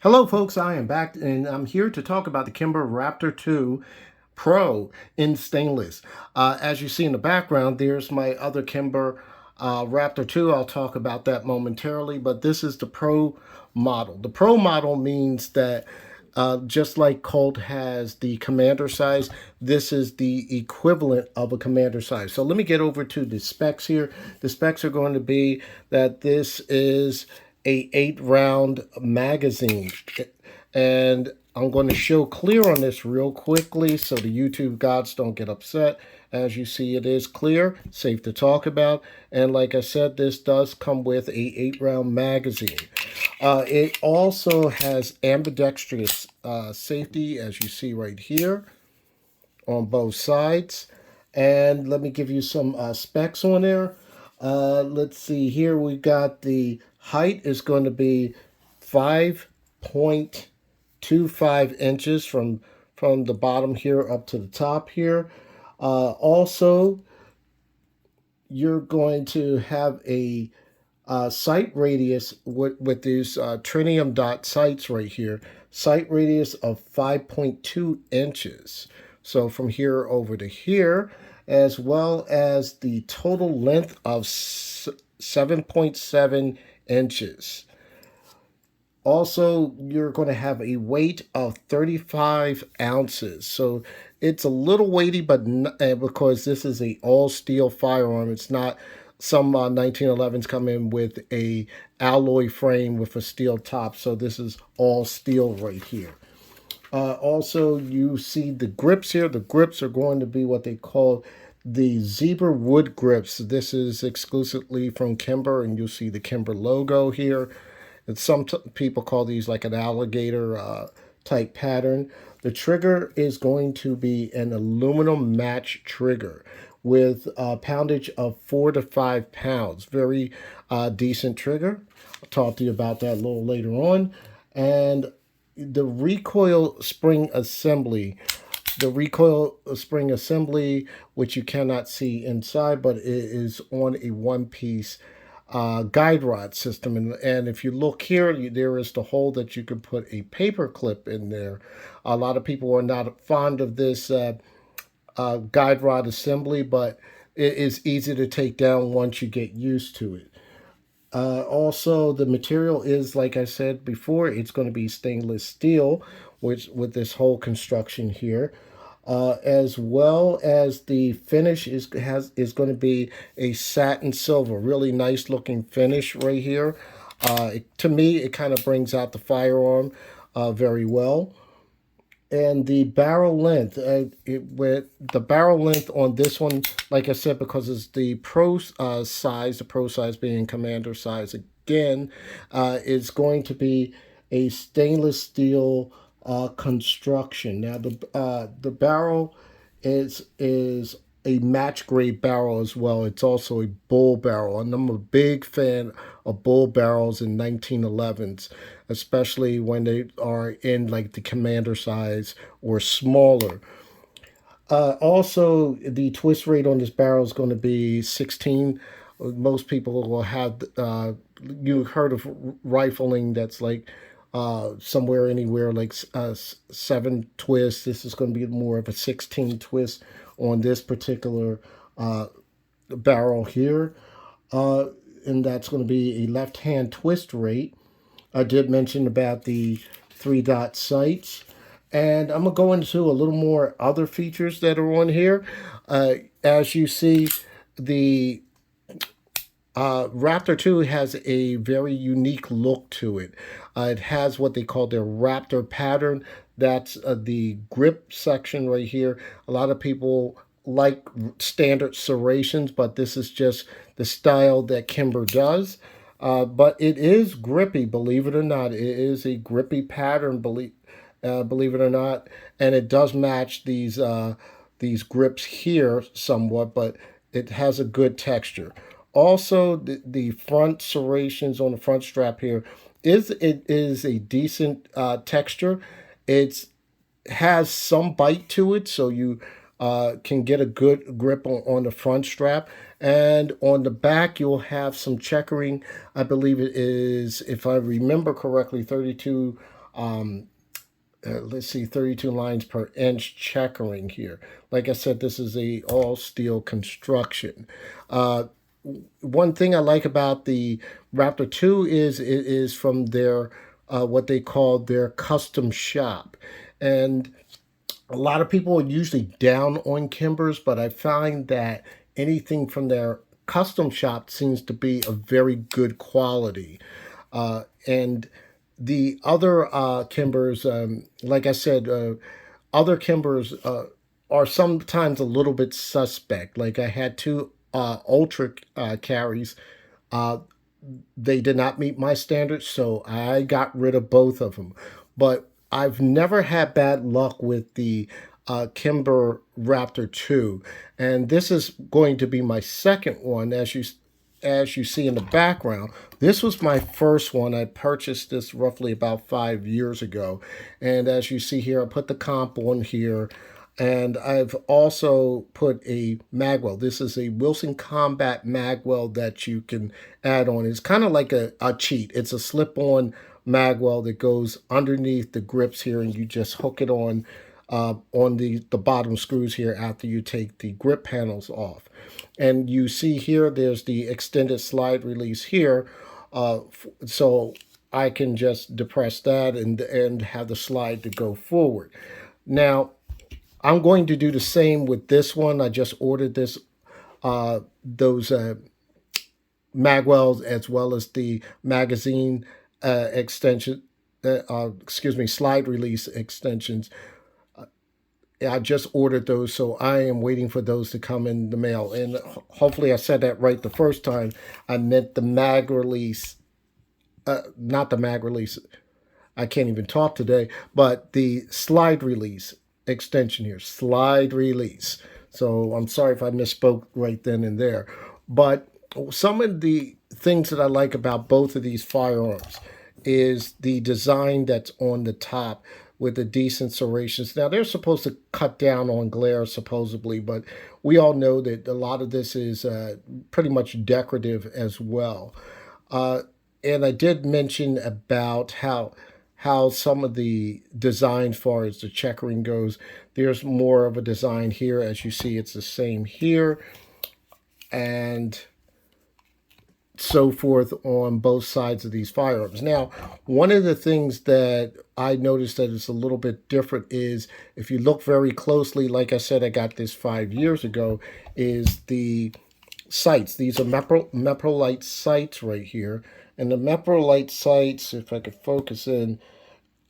Hello folks, I am back and I'm here to talk about the Kimber Raptor 2 Pro in stainless. As you see in the background, there's my other Kimber Raptor 2. I'll talk about that momentarily, but this is the Pro model. The Pro model means that just like Colt has the commander size, this is the equivalent of a commander size. So let me get over to the specs here. The specs are going to be that this is a 8-round magazine, and I'm going to show clear on this real quickly so the YouTube gods don't get upset. As you see, it is clear, safe to talk about, and like I said, this does come with a 8-round magazine. It also has ambidextrous safety, as you see right here, on both sides. And let me give you some specs on there. Let's see here. We got the height is going to be 5.25 inches from the bottom here up to the top here. Also, you're going to have a sight radius with these tritium dot sights right here, sight radius of 5.2 inches. So from here over to here, as well as the total length of 7.7 inches. Also, you're going to have a weight of 35 ounces. So it's a little weighty, but because this is a all steel firearm, it's not some 1911s come in with a alloy frame with a steel top. So this is all steel right here. Also, you see the grips here. The grips are going to be what they call the zebra wood grips. This is exclusively from Kimber, and you'll see the Kimber logo here. And some people call these like an alligator type pattern. The trigger is going to be an aluminum match trigger with a poundage of 4 to 5 pounds. Very decent trigger. I'll talk to you about that a little later on. And the recoil spring assembly. The recoil spring assembly, which you cannot see inside, but it is on a one-piece guide rod system. And if you look here, there is the hole that you can put a paper clip in there. A lot of people are not fond of this guide rod assembly, but it is easy to take down once you get used to it. Also, the material is, like I said before, it's going to be stainless steel, which with this whole construction here, as well as the finish is going to be a satin silver, really nice looking finish right here. To me, it kind of brings out the firearm very well. And the barrel length, with the barrel length on this one, like I said, because it's the pro size, the pro size being commander size again, is going to be a stainless steel construction. Now the barrel is a match grade barrel as well. It's also a bull barrel, and I'm a big fan of bull barrels in 1911s, especially when they are in like the commander size or smaller. Also, the twist rate on this barrel is going to be 16. Most people will have, you heard of rifling that's like somewhere anywhere like 7 twists. This is going to be more of a 16 twist on this particular barrel here. Uh, and that's going to be a left hand twist rate. I did mention about the 3-dot sights. And I'm going to go into a little more other features that are on here. As you see, the Raptor 2 has a very unique look to it. It has what they call their Raptor pattern. That's the grip section right here. A lot of people like standard serrations, but this is just the style that Kimber does. But it is grippy, believe it or not. It is a grippy pattern, believe it or not, and it does match these grips here somewhat, but it has a good texture. Also, the front serrations on the front strap here is a decent texture. It's has some bite to it, so you can get a good grip on the front strap. And on the back, you'll have some checkering. I believe it is, if I remember correctly, 32 let's see, 32 lines per inch checkering here. Like I said, this is a all steel construction. Uh, One thing I like about the Raptor 2 is it is from their what they call their custom shop. And a lot of people are usually down on Kimbers, but I find that anything from their custom shop seems to be of very good quality. And the other Kimbers, like I said, other Kimbers are sometimes a little bit suspect. Like I had two Ultra carries. Uh, they did not meet my standards, so I got rid of both of them. But I've never had bad luck with the Kimber Raptor 2, and this is going to be my second one. As you see in the background, this was my first one. I purchased this roughly about 5 years ago, and as you see here, I put the comp on here. And I've also put a magwell. This is a Wilson Combat magwell that you can add on. It's kind of like a cheat. It's a slip-on magwell that goes underneath the grips here, and you just hook it on the bottom screws here after you take the grip panels off. And you see here, there's the extended slide release here. So I can just depress that and have the slide to go forward. Now, I'm going to do the same with this one. I just ordered those magwells as well as the magazine extension. Slide release extensions. I just ordered those, so I am waiting for those to come in the mail. And hopefully, I said that right the first time. I meant the mag release, not the mag release. I can't even talk today, but the slide release extension here, slide release. So I'm sorry if I misspoke right then and there. But some of the things that I like about both of these firearms is the design that's on the top with the decent serrations. Now, they're supposed to cut down on glare, supposedly, but we all know that a lot of this is pretty much decorative as well. Uh, and I did mention about how some of the design, as far as the checkering goes, there's more of a design here. As you see, it's the same here, and so forth on both sides of these firearms. Now, one of the things that I noticed that is a little bit different is if you look very closely, like I said, I got this 5 years ago, is the sights. These are Meprolite sights right here. And the Meprolite sights, if I could focus in,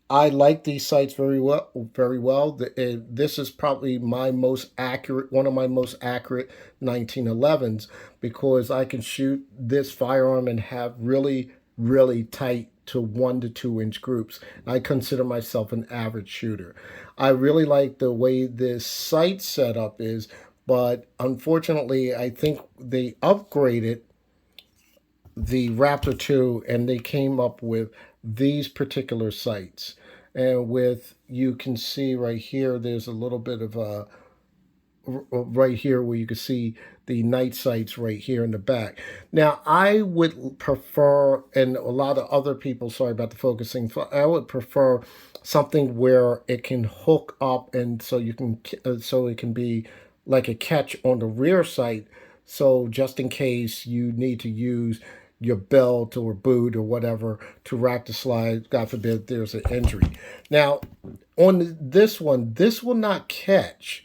I like these sights very well. Very well. This is probably my most accurate, one of my most accurate 1911s, because I can shoot this firearm and have really, really tight to 1 to 2 inch groups. I consider myself an average shooter. I really like the way this sight setup is, but unfortunately, I think they upgraded the Raptor 2 and they came up with these particular sights. And with, you can see right here, there's a little bit of a, right here where you can see the night sights right here in the back. Now, I would prefer, and a lot of other people, sorry about the focusing, I would prefer something where it can hook up and so you can, so it can be like a catch on the rear sight. So just in case you need to use your belt or boot or whatever to rack the slide, God forbid there's an injury. Now, on this one, this will not catch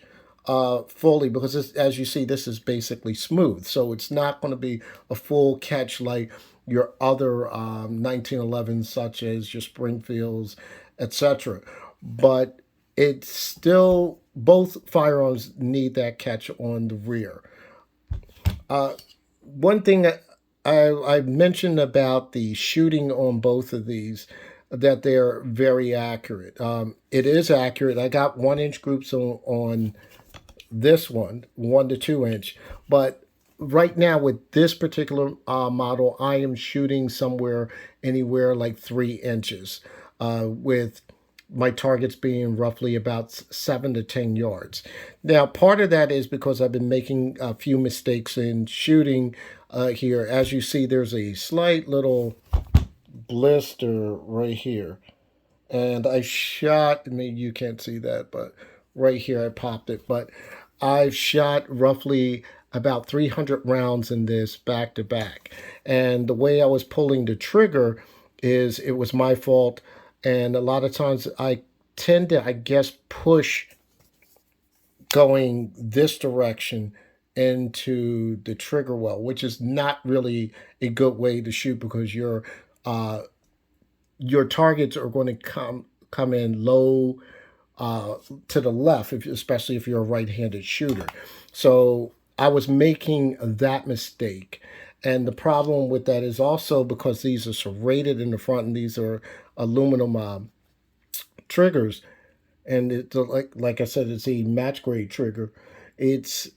fully because as you see, this is basically smooth. So it's not going to be a full catch like your other 1911s, such as your Springfields, etc. But it's still, both firearms need that catch on the rear. One thing that I mentioned about the shooting on both of these, that they're very accurate. It is accurate. I got 1 inch groups on this one, 1 to 2 inch. But right now with this particular model, I am shooting somewhere anywhere like 3 inches, with my targets being roughly about 7 to 10 yards. Now, part of that is because I've been making a few mistakes in shooting here. As you see, there's a slight little blister right here. And I shot, I mean, you can't see that, but right here I popped it. But I've shot roughly about 300 rounds in this back to back. And the way I was pulling the trigger is it was my fault. And a lot of times I tend to, I guess, push going this direction into the trigger well, which is not really a good way to shoot because uh, your targets are going to come in low to the left, especially if you're a right-handed shooter. So I was making that mistake. And the problem with that is also because these are serrated in the front and these are aluminum triggers, and it's like I said, it's a match grade trigger. It's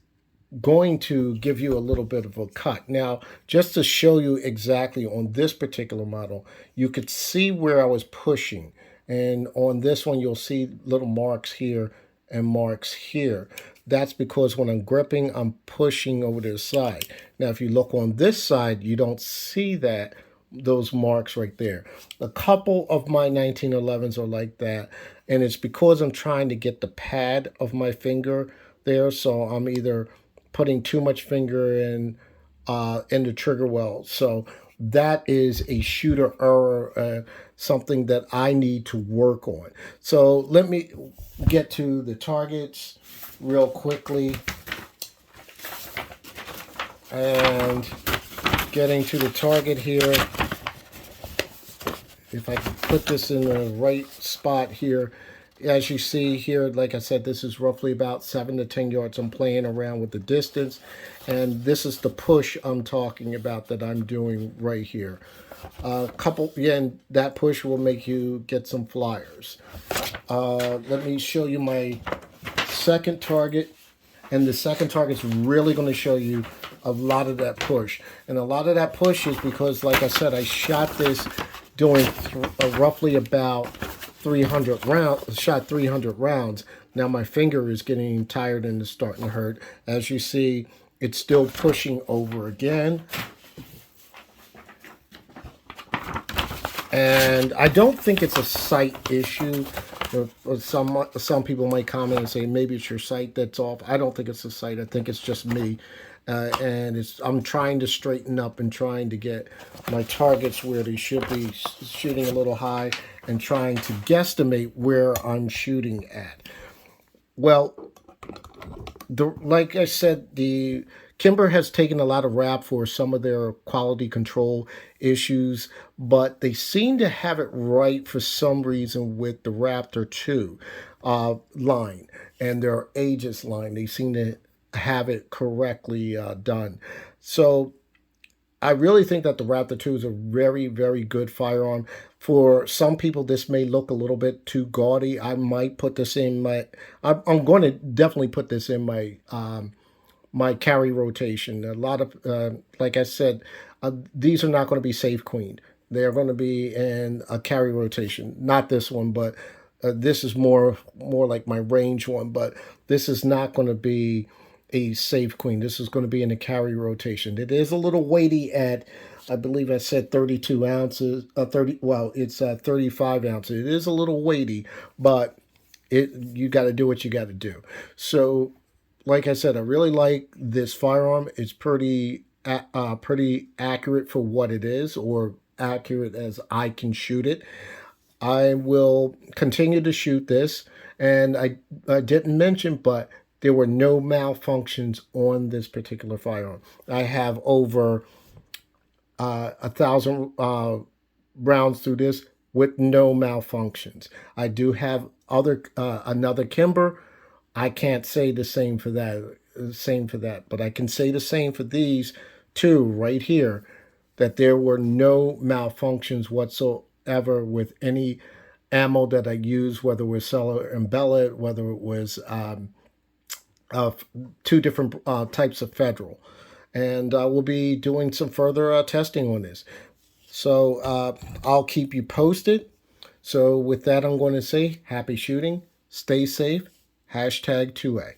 going to give you a little bit of a cut. Now, just to show you exactly on this particular model, you could see where I was pushing. And on this one, you'll see little marks here and marks here. That's because when I'm gripping, I'm pushing over to the side. Now, if you look on this side, you don't see those marks right there. A couple of my 1911s are like that, and it's because I'm trying to get the pad of my finger there, so I'm either putting too much finger in the trigger well. So that is a shooter error, something that I need to work on. So let me get to the targets real quickly. And getting to the target here, if I can put this in the right spot here, as you see here, like I said, this is roughly about 7 to 10 yards. I'm playing around with the distance, and this is the push I'm talking about that I'm doing right here. And that push will make you get some flyers. Let me show you my second target, and the second target's really going to show you a lot of that push. And a lot of that push is because, like I said, I shot this doing roughly about 300 rounds, shot 300 rounds. Now my finger is getting tired and it's starting to hurt. As you see, it's still pushing over again. And I don't think it's a sight issue. Some people might comment and say maybe it's your sight that's off. I don't think it's a sight. I think it's just me. And I'm trying to straighten up and trying to get my targets where they should be, shooting a little high and trying to guesstimate where I'm shooting at. Well, like I said, the Kimber has taken a lot of rap for some of their quality control issues, but they seem to have it right for some reason with the Raptor 2 line and their Aegis line. They seem to have it correctly done. So I really think that the Raptor 2 is a very, very good firearm. For some people, this may look a little bit too gaudy. I might put this in my. I'm going to definitely put this in my carry rotation. A lot of, like I said, these are not going to be safe queened. They're going to be in a carry rotation. Not this one, but this is more like my range one. But this is not going to be a safe queen. This is going to be in a carry rotation. It is a little weighty at, I believe I said 32 ounces. 30. Well, it's 35 ounces. It is a little weighty, but you got to do what you got to do. So, like I said, I really like this firearm. It's pretty accurate for what it is, or accurate as I can shoot it. I will continue to shoot this, and I didn't mention, but there were no malfunctions on this particular firearm. I have over 1,000 rounds through this with no malfunctions. I do have another Kimber. I can't say the same for that, but I can say the same for these two right here, that there were no malfunctions whatsoever with any ammo that I used, whether it was Cellar and Bellet, whether it was two different types of Federal. And we'll be doing some further testing on this. So I'll keep you posted. So with that, I'm going to say happy shooting, stay safe, #2A.